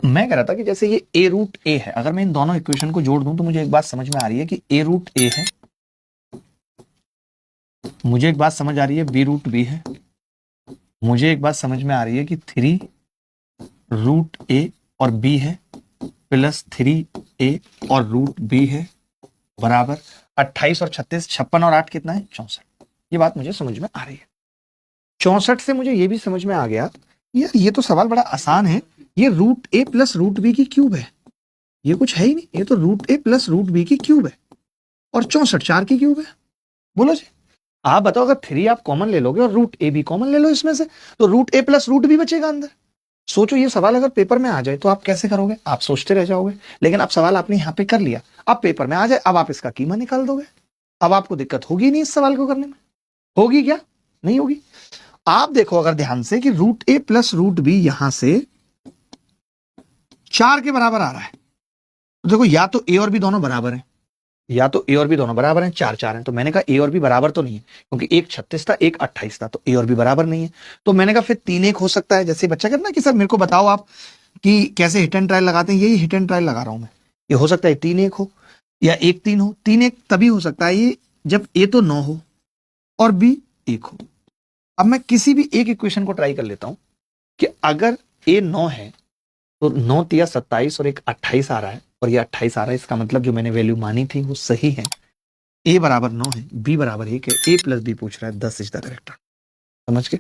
मैं कह रहा था कि जैसे ये a रूट a है, अगर मैं इन दोनों इक्वेशन को जोड़ दूं तो मुझे एक बात समझ में आ रही है कि a रूट a है, मुझे एक बात समझ आ रही है b रूट b है, मुझे एक बात समझ में आ रही है कि 3 रूट a और b है प्लस 3a और रूट b है बराबर 28 और 36, 56 और 8 कितना है 64। ये बात मुझे समझ में आ रही है। 64 से मुझे ये भी समझ में आ गया यार ये तो सवाल बड़ा आसान है, ये root a plus root b की क्यूब है, ये कुछ है ही नहीं, ये तो root a plus root b की क्यूब है और 64 4 की क्यूब है। बोलो जी, आप बताओ अगर 3 आप कॉमन ले लोगे और रूट a भी कॉमन ले लो इसमें से, तो root a plus root b बचेगा अंदर। सोचो ये सवाल अगर पेपर में आ जाए तो आप कैसे करोगे, आप सोचते रह जाओगे, लेकिन अब सवाल आपने यहाँ पे कर लिया, अब पेपर में आ जाए, अब आप इसका कीमा निकाल दोगे, अब आपको दिक्कत होगी नहीं इस सवाल को करने में, होगी क्या, नहीं होगी। आप देखो अगर ध्यान से कि root a plus root b यहां से 4 के बराबर आ रहा है, तो देखो या तो a और b दोनों बराबर हैं, या तो a और b दोनों बराबर हैं, 4 4 हैं, तो मैंने कहा a और b बराबर तो नहीं है, क्योंकि एक 36 था एक 28 था, तो a और b बराबर नहीं है। तो मैंने कहा फिर 3 1 हो सकता है, जैसे बच्चा कहता ना कि सर मेरे को बताओ आप कि कैसे हिट एंड ट्रायल लगाते हैं, यही हिट एंड ट्रायल लगा रहा हूं मैं। ये हो सकता है 3 1 हो या 1 3 हो, 3 1 तभी हो सकता है ये जब a तो 9 हो और b 1 हो। अब मैं किसी भी एक इक्वेशन को ट्राई कर लेता हूं कि अगर a 9 है तो 9 तिया 27 और एक 28 आ रहा है, और ये 28 आ रहा है, इसका मतलब जो मैंने वैल्यू मानी थी वो सही है, a बराबर 9 है, b बराबर 1 है, a प्लस b पूछ रहा है, 10 इज द करेक्ट। समझ के